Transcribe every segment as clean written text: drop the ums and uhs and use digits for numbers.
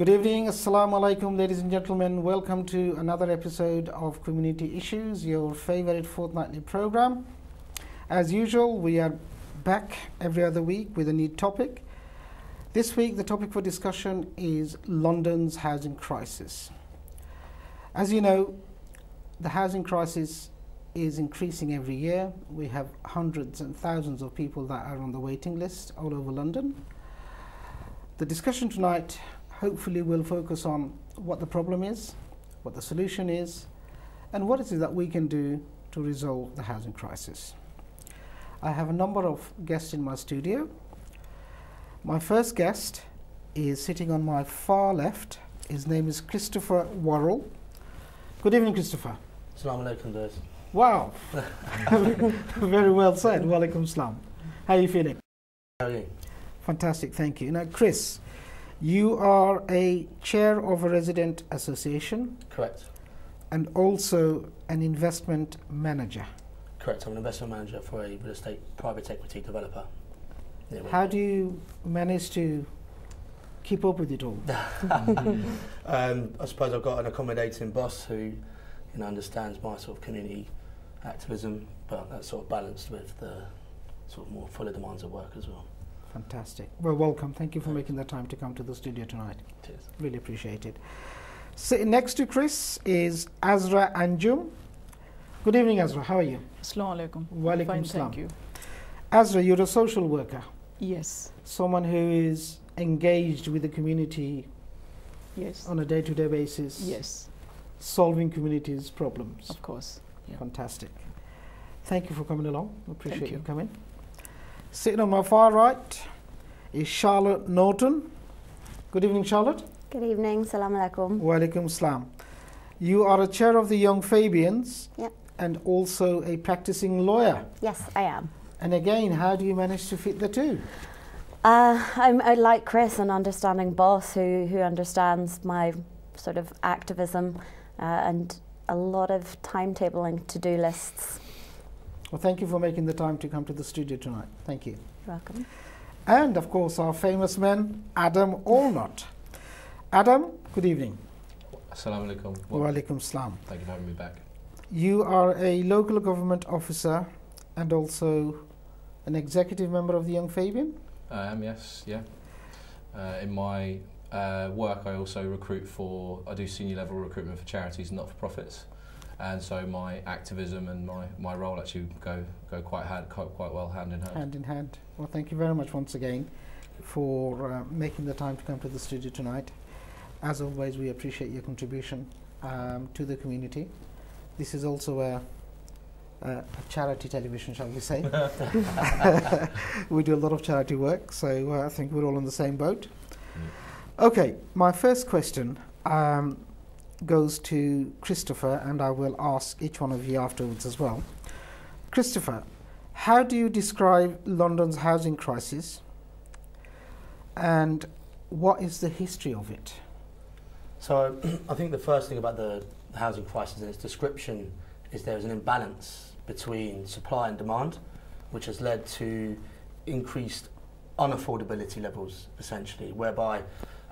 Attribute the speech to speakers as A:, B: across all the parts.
A: Good evening, Assalamu alaikum, ladies and gentlemen. Welcome to another episode of Community Issues, your favorite fortnightly program. As usual, we are back every other week with a new topic. This week, the topic for discussion is London's housing crisis. As you know, the housing crisis is increasing every year. We have hundreds and thousands of people that are on the waiting list all over London. The discussion tonight hopefully will focus on what the problem is, what the solution is, and what it is that we can do to resolve the housing crisis. I have a number of guests in my studio. My first guest is sitting on my far left. His name is Christopher Worrell. Good evening, Christopher.
B: Assalamu alaikum, Des.
A: Wow. Very well said. Wa alaikum salam. How are you feeling?
B: How are you?
A: Fantastic, thank you. Now, Chris, you are a chair of a resident association.
B: Correct.
A: And also an investment manager.
B: Correct. I'm an investment manager for a real estate private equity developer.
A: How do you manage to keep up with it all?
B: I suppose I've got an accommodating boss who understands my sort of community activism, but that's sort of balanced with the sort of more fuller demands of work as well.
A: Fantastic. Well, welcome. Thank you for making the time to come to the studio tonight.
B: Cheers.
A: Really appreciate it. Sitting next to Chris is Azra Anjum. Good evening, Azra. How are you?
C: Assalamu alaikum.
A: Wa alaikum
C: Fine,
A: salam.
C: thank you.
A: Azra, you're a social worker.
C: Yes.
A: Someone who is engaged with the community
C: Yes.
A: on a day-to-day basis.
C: Yes.
A: Solving communities' problems.
C: Of course. Yeah.
A: Fantastic. Thank you for coming along. Appreciate
C: Thank
A: you
C: you.
A: coming. Sitting on my far right is Charlotte Norton. Good evening, Charlotte.
D: Good evening, salam alaikum.
A: Wa alaikum salam. You are a chair of the Young Fabians.
D: Yep.
A: And also a practicing lawyer.
D: Yes, I am.
A: And again, how do you manage to fit the two?
D: I like Chris, an understanding boss who understands my sort of activism and a lot of timetabling to-do lists.
A: Well, thank you for making the time to come to the studio tonight. Thank you.
D: You're welcome.
A: And of course, our famous man, Adam Allnott. Adam, good evening.
E: Assalamu alaikum.
A: Wa alaikum salam.
E: Thank you for having me back.
A: You are a local government officer and also an executive member of the Young Fabian?
E: I am, yes, yeah. In my work, I also I do senior level recruitment for charities and not-for-profits. And so my activism and my role actually go quite well hand in hand.
A: Hand in hand. Well, thank you very much once again for making the time to come to the studio tonight. As always, we appreciate your contribution to the community. This is also a charity television, shall we say. We do a lot of charity work, so I think we're all on the same boat. Okay, my first question goes to Christopher, and I will ask each one of you afterwards as well. Christopher, how do you describe London's housing crisis, and what is the history of it?
B: So I think the first thing about the housing crisis and its description is there is an imbalance between supply and demand, which has led to increased unaffordability levels, essentially, whereby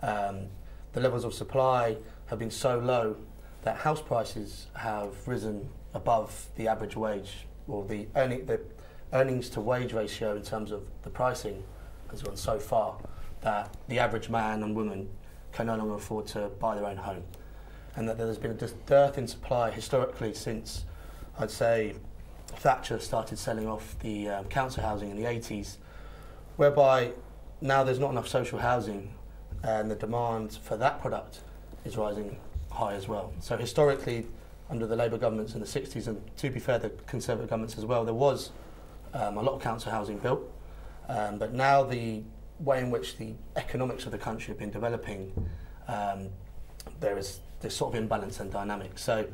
B: the levels of supply have been so low that house prices have risen above the average wage, or the earnings to wage ratio in terms of the pricing has gone so far that the average man and woman can no longer afford to buy their own home. And that there's been a dearth in supply historically since, I'd say, Thatcher started selling off the council housing in the 80s, whereby now there's not enough social housing and the demand for that product is rising high as well. So historically, under the Labour governments in the 60s, and to be fair, the Conservative governments as well, there was a lot of council housing built, but now the way in which the economics of the country have been developing, there is this sort of imbalance and dynamic. So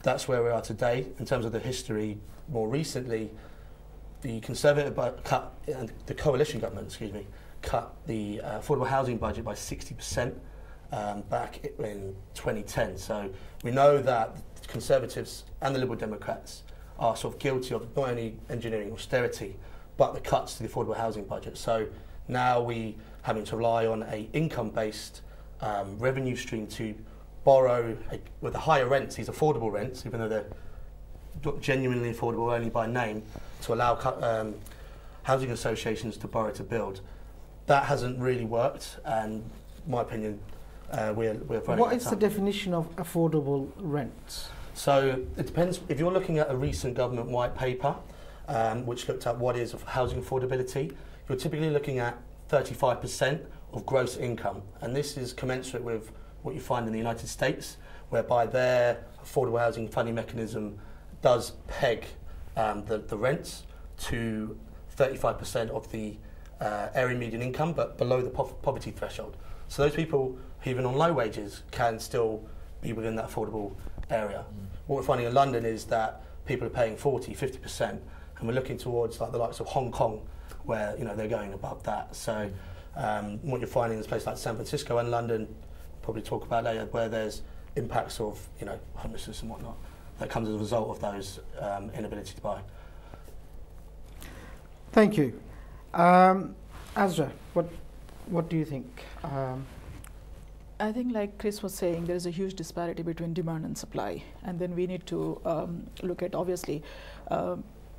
B: that's where we are today. In terms of the history, more recently, the Conservative the coalition government, cut the affordable housing budget by 60% back in 2010. So we know that the Conservatives and the Liberal Democrats are sort of guilty of not only engineering austerity, but the cuts to the affordable housing budget. So now we having to rely on a income-based revenue stream to borrow with the higher rents, these affordable rents, even though they're not genuinely affordable only by name, to allow housing associations to borrow to build. That hasn't really worked, and in my opinion, we're running
A: What
B: out of
A: is the
B: time.
A: definition of affordable rents?
B: So it depends. If you're looking at a recent government white paper, which looked at what is housing affordability, you're typically looking at 35% of gross income, and this is commensurate with what you find in the United States, whereby their affordable housing funding mechanism does peg the rents to 35% of the area median income, but below the poverty threshold. So those people, even on low wages, can still be within that affordable area. What we're finding in London is that people are paying 40, 50%, and we're looking towards like the likes of Hong Kong, where they're going above that. So what you're finding in places like San Francisco and London, probably talk about later, where there's impacts of homelessness and whatnot that comes as a result of those inability to buy.
A: Thank you. Azra, what do you think?
C: I think, like Chris was saying, there is a huge disparity between demand and supply, and then we need to look at, obviously,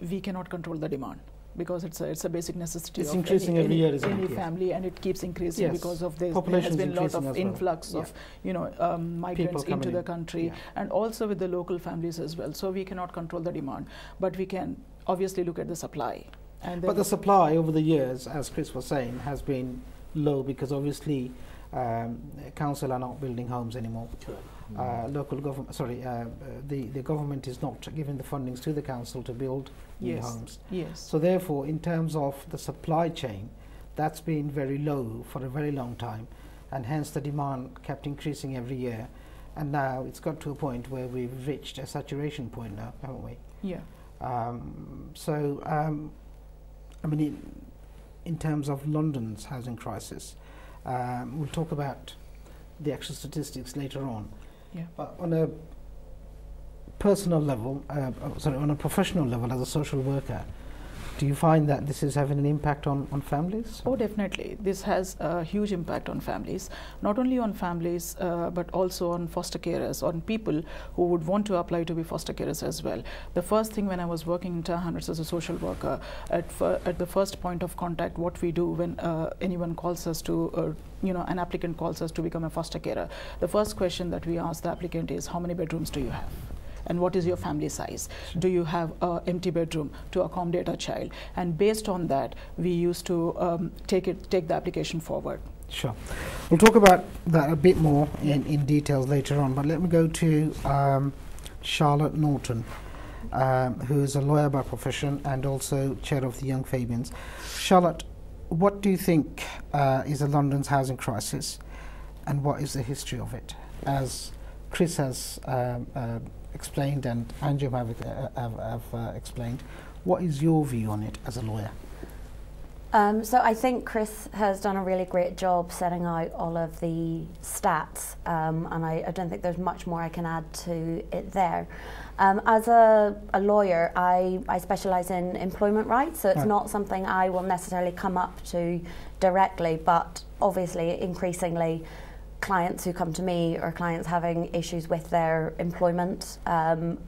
C: we cannot control the demand because it's a basic necessity.
A: It's
C: of
A: increasing every year, isn't
C: any
A: it? Yes.
C: family, and it keeps increasing because of this. There has been a lot of influx of migrants into the country, and also with the local families as well. So we cannot control the demand, but we can obviously look at the supply.
A: But the supply over the years, as Chris was saying, has been low because obviously council are not building homes anymore. Local government, the government is not giving the fundings to the council to build new homes.
C: Yes.
A: So therefore, in terms of the supply chain, that's been very low for a very long time, and hence the demand kept increasing every year, and now it's got to a point where we've reached a saturation point now, haven't we?
C: Yeah.
A: I mean, in terms of London's housing crisis, we'll talk about the actual statistics later on.
C: Yeah.
A: But on a personal level, on a professional level, as a social worker, do you find that this is having an impact on families?
C: Oh, definitely. This has a huge impact on families, not only on families, but also on foster carers, on people who would want to apply to be foster carers as well. The first thing when I was working in Tower Hamlets as a social worker, at the first point of contact, what we do when anyone calls us to, an applicant calls us to become a foster carer, the first question that we ask the applicant is, how many bedrooms do you have? And what is your family size? Do you have an empty bedroom to accommodate a child? And based on that, we used to take the application forward.
A: Sure. We'll talk about that a bit more in details later on, but let me go to Charlotte Norton, who is a lawyer by profession and also chair of the Young Fabians. Charlotte, what do you think is the London's housing crisis, and what is the history of it? As Chris has explained and Anjum have explained, what is your view on it as a lawyer?
D: So I think Chris has done a really great job setting out all of the stats, and I don't think there's much more I can add to it there. As a lawyer, I specialise in employment rights, so it's not something I will necessarily come up to directly, but obviously increasingly clients who come to me are clients having issues with their employment, and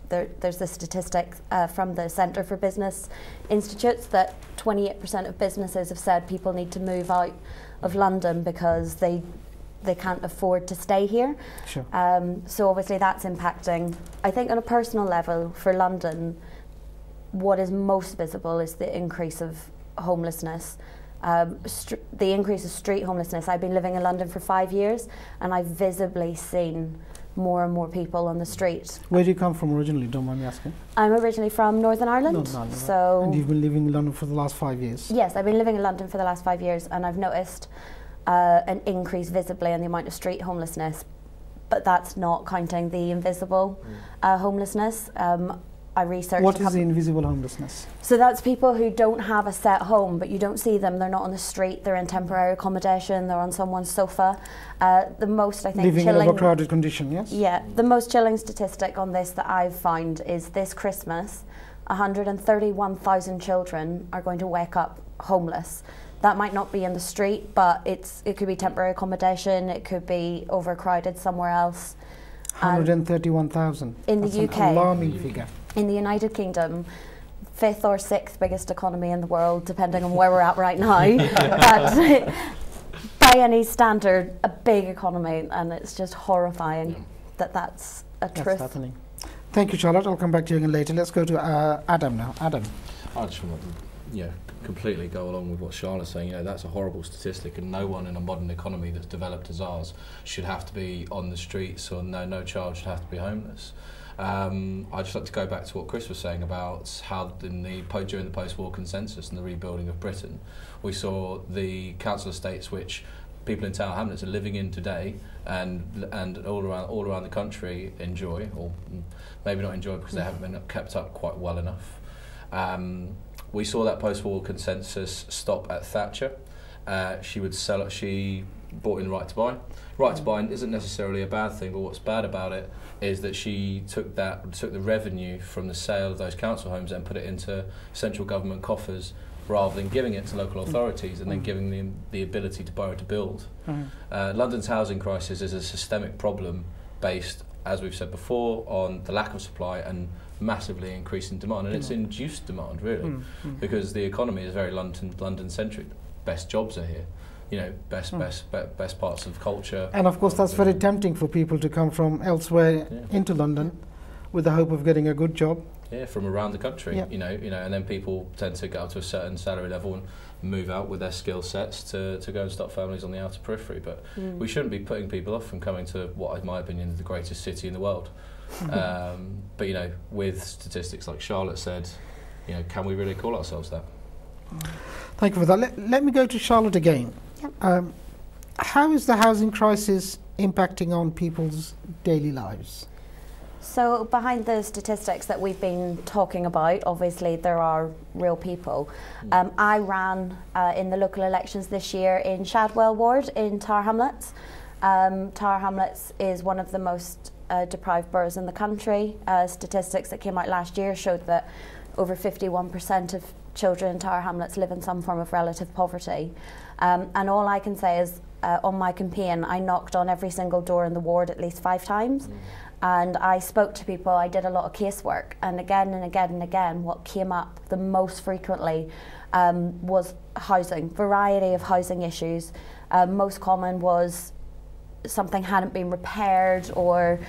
D: there's the statistic from the Centre for Business Institutes that 28% of businesses have said people need to move out of London because they can't afford to stay here.
A: Sure.
D: So obviously that's impacting. I think on a personal level for London, what is most visible is the increase of homelessness. The increase of street homelessness. I've been living in London for 5 years, and I've visibly seen more and more people on the street.
A: Where do you come from originally, don't mind me asking?
D: I'm originally from Northern Ireland.
A: Northern Ireland,
D: so
A: and you've been living in London for the last 5 years?
D: Yes, I've been living in London for the last 5 years, and I've noticed an increase visibly in the amount of street homelessness, but that's not counting the invisible homelessness. I researched.
A: What is the invisible homelessness?
D: So that's people who don't have a set home, but you don't see them. They're not on the street. They're in temporary accommodation. They're on someone's sofa. The most, I think,
A: living
D: chilling,
A: in an overcrowded condition. Yes.
D: Yeah, the most chilling statistic on this that I've found is this Christmas, 131,000 children are going to wake up homeless. That might not be in the street, but it could be temporary accommodation, it could be overcrowded somewhere else.
A: 131,000
D: in the
A: That's
D: UK.
A: an alarming figure.
D: In the United Kingdom, 5th or 6th biggest economy in the world, depending on where we're at right now. But by any standard, a big economy, and it's just horrifying that that's a truth.
A: That's happening. Thank you, Charlotte. I'll come back to you again later. Let's go to Adam now. Adam.
E: I just want to, completely go along with what Charlotte's saying. That's a horrible statistic, and no one in a modern economy that's developed as ours should have to be on the streets, or no child should have to be homeless. I'd just like to go back to what Chris was saying about how during the post-war consensus and the rebuilding of Britain, we saw the council estates which people in Tower Hamlets are living in today, and all around the country enjoy, or maybe not enjoy because they haven't been kept up quite well enough. We saw that post-war consensus stop at Thatcher. She brought in right to buy. Right to buy isn't necessarily a bad thing, but what's bad about it is that she took the revenue from the sale of those council homes and put it into central government coffers, rather than giving it to local authorities and then giving them the ability to borrow to build. London's housing crisis is a systemic problem based, as we've said before, on the lack of supply and massively increasing demand, and it's induced demand really, because the economy is very London-centric. Best jobs are here, best parts of culture.
A: And of course, that's very tempting for people to come from elsewhere into London with the hope of getting a good job.
E: Yeah, from around the country, and then people tend to get up to a certain salary level and move out with their skill sets to go and start families on the outer periphery. But we shouldn't be putting people off from coming to what, in my opinion, is the greatest city in the world. But with statistics like Charlotte said, can we really call ourselves that?
A: Thank you for that. Let me go to Charlotte again.
D: Yep.
A: How is the housing crisis impacting on people's daily lives?
D: So behind the statistics that we've been talking about, obviously there are real people. I ran in the local elections this year in Shadwell ward in Tower Hamlets. Tower Hamlets is one of the most deprived boroughs in the country. Statistics that came out last year showed that over 51% of children in Tower Hamlets live in some form of relative poverty. And all I can say is on my campaign, I knocked on every single door in the ward at least 5 times. And I spoke to people, I did a lot of casework, and again and again and again, what came up the most frequently was housing, variety of housing issues. Most common was something hadn't been repaired, or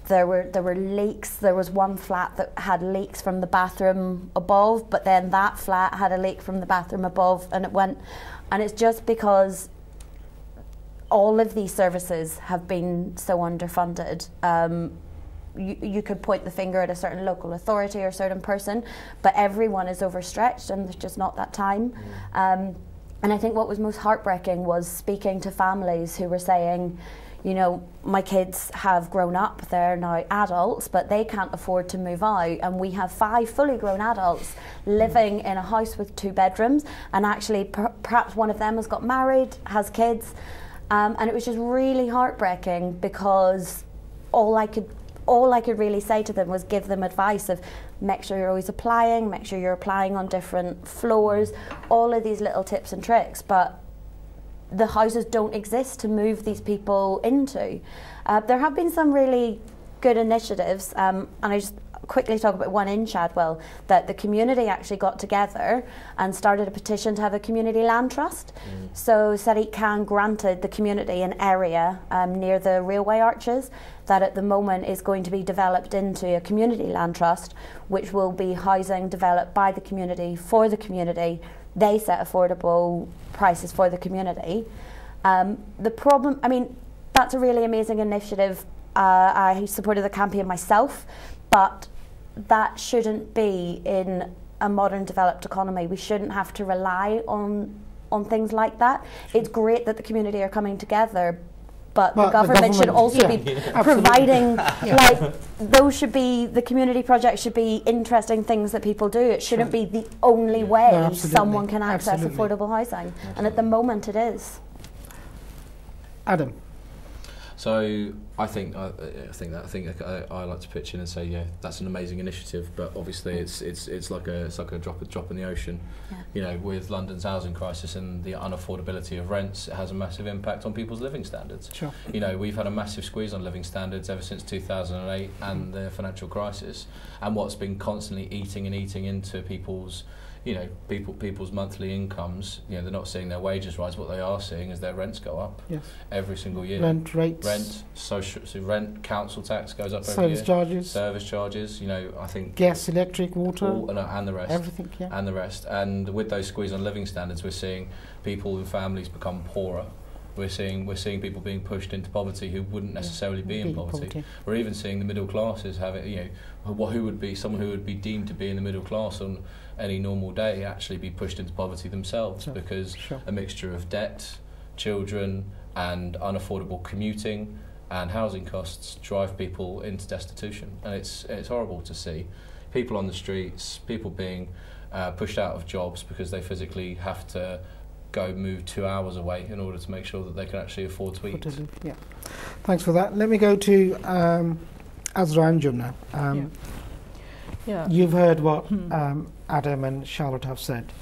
D: there were leaks. There was one flat that had leaks from the bathroom above, but then that flat had a leak from the bathroom above, and it's just because all of these services have been so underfunded. You could point the finger at a certain local authority or a certain person, but everyone is overstretched and there's just not that time. And I think what was most heartbreaking was speaking to families who were saying, my kids have grown up, they're now adults, but they can't afford to move out, and we have 5 fully grown adults living in a house with 2 bedrooms, and actually perhaps one of them has got married, has kids. And it was just really heartbreaking, because all I could really say to them was give them advice of make sure you're always applying, make sure you're applying on different floors, all of these little tips and tricks. But the houses don't exist to move these people into. There have been some really good initiatives, and I just quickly talk about one in Shadwell, that the community actually got together and started a petition to have a community land trust. So Sadiq Khan granted the community an area near the railway arches that at the moment is going to be developed into a community land trust, which will be housing developed by the community for the community. They set affordable prices for the community. The problem, that's a really amazing initiative. I supported the campaign myself, but that shouldn't be in a modern developed economy. We shouldn't have to rely on things like that. It's great that the community are coming together, but the government should also be providing, the community projects should be interesting things that people do. It shouldn't be the only way someone can access affordable housing. And at the moment it is.
A: Adam.
E: So I think I like to pitch in and say, yeah, that's an amazing initiative, but obviously it's like a drop in the ocean.
D: Yeah.
E: You know, with London's housing crisis and the unaffordability of rents, it has a massive impact on people's living standards.
A: Sure.
E: You know, we've had a massive squeeze on living standards ever since 2008 and the financial crisis, and what's been constantly eating into people's people's monthly incomes. You know, they're not seeing their wages rise. What they are seeing is their rents go up every single year.
A: Rent rates.
E: Rent, council tax goes up every
A: Service
E: year.
A: charges.
E: Service charges. You know, I think
A: gas, electric, water,
E: and the rest.
A: everything. Yeah.
E: And the rest. And with those squeeze on living standards, we're seeing people and families become poorer. We're seeing people being pushed into poverty who wouldn't necessarily be in poverty. We're even seeing the middle classes having, you know, who would be someone who would be deemed to be in the middle class on any normal day actually be pushed into poverty themselves because a mixture of debt, children, and unaffordable commuting and housing costs drive people into destitution. And it's horrible to see people on the streets, people being pushed out of jobs because they physically have to move 2 hours away in order to make sure that they can actually afford to eat.
A: Yeah. Thanks for that. Let me go to Azra and Jumna. You've heard what Adam and Charlotte have said.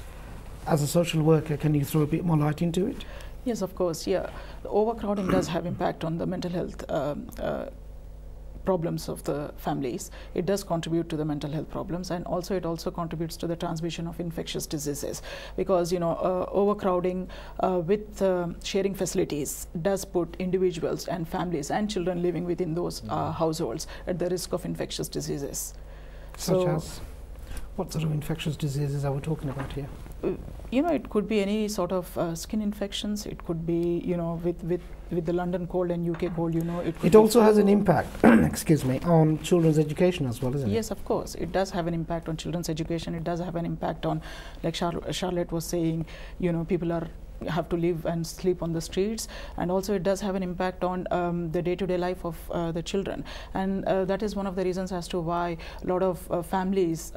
A: As a social worker, can you throw a bit more light into it?
C: Yes, of course. Yeah, the overcrowding does have impact on the mental health problems of the families. It does contribute to the mental health problems, and also it also contributes to the transmission of infectious diseases, because overcrowding with sharing facilities does put individuals and families and children living within those households at the risk of infectious diseases.
A: Such as what sort of infectious diseases are we talking about here?
C: It could be any sort of skin infections. It could be, with the London cold and UK cold,
A: It also has an impact, excuse me, on children's education as well, isn't it?
C: Yes, of course. It does have an impact on children's education. It does have an impact on, like Charlotte was saying, people have to live and sleep on the streets, and also it does have an impact on the day-to-day life of the children, and that is one of the reasons as to why a lot of families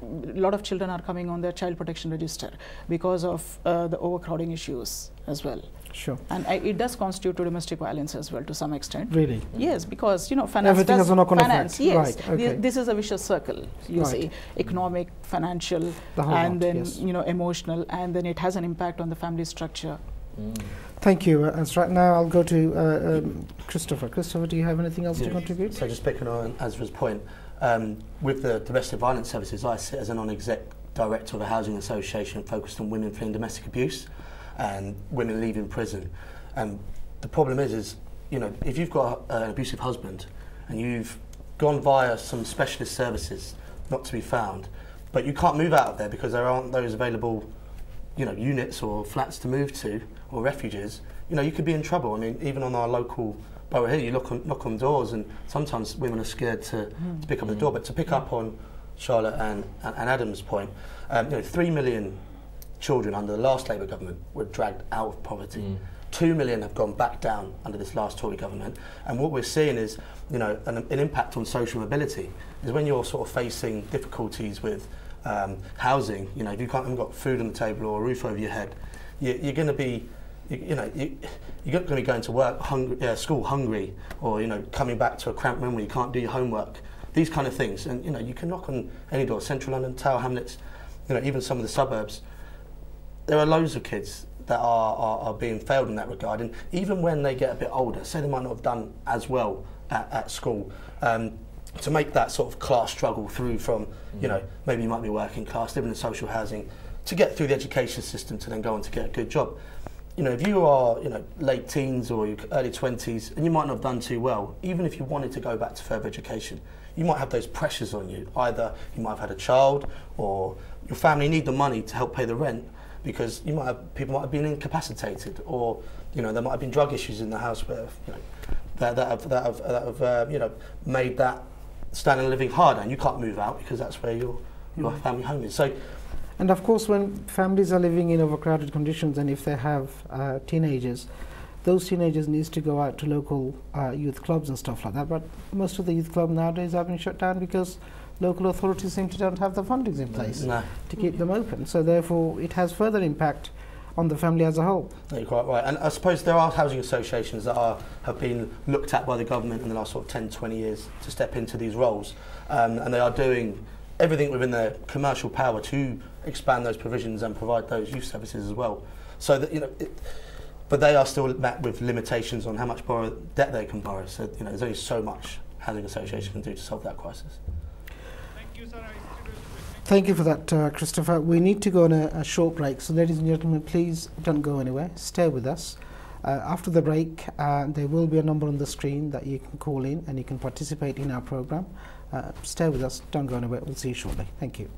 C: a lot of children are coming on their child protection register because of the overcrowding issues as well.
A: Sure.
C: And it does constitute to domestic violence as well to some extent.
A: Really?
C: Yes, because finance
A: everything has a knock-on effect.
C: Yes,
A: right, okay.
C: this is a vicious circle. You see, economic, financial, and then emotional, and then it has an impact on the family structure.
A: Thank you. Right now, I'll go to Christopher. Christopher, do you have anything else to contribute?
B: So just picking on Azra's point, with the domestic violence services, I sit as a non-exec director of a housing association focused on women fleeing domestic abuse and women leaving prison. And the problem is if you've got an abusive husband and you've gone via some specialist services not to be found, but you can't move out of there because there aren't those available units or flats to move to, or refuges, you could be in trouble. I mean, even on our local borough here, you knock on doors, and sometimes women are scared to pick up the door. But to pick up on Charlotte and Adam's point, 3 million children under the last Labour government were dragged out of poverty. 2 million have gone back down under this last Tory government, and what we're seeing is, an impact on social mobility. Is when you're sort of facing difficulties with housing, if you haven't got food on the table or a roof over your head, you're going to be, you're going to be going to work school hungry, or coming back to a cramped room where you can't do your homework. These kind of things, and you can knock on any door. Central London, Tower Hamlets, even some of the suburbs. There are loads of kids that are being failed in that regard, and even when they get a bit older, say they might not have done as well at school. To make that sort of class struggle through from, maybe you might be working class, living in social housing, to get through the education system to then go on to get a good job. If you are, late teens or your early 20s, and you might not have done too well, even if you wanted to go back to further education, you might have those pressures on you. Either you might have had a child, or your family need the money to help pay the rent, because people might have been incapacitated, or there might have been drug issues in the house where that have made that standing and living harder, and you can't move out because that's where your family home is. So,
A: and of course, when families are living in overcrowded conditions, and if they have teenagers, those teenagers need to go out to local youth clubs and stuff like that. But most of the youth clubs nowadays have been shut down because local authorities seem to don't have the fundings in place to keep them open. So therefore, it has further impact on the family as a whole.
B: No, you're quite right. And I suppose there are housing associations that have been looked at by the government in the last sort of 10, 20 years to step into these roles. And they are doing everything within their commercial power to expand those provisions and provide those youth services as well. So that, but they are still met with limitations on how much debt they can borrow. So there's only so much housing association can do to solve that crisis.
F: Thank you, sir.
A: Thank you for that, Christopher. We need to go on a short break. So ladies and gentlemen, please don't go anywhere. Stay with us. After the break, there will be a number on the screen that you can call in and you can participate in our program. Stay with us. Don't go anywhere. We'll see you shortly. Thank you.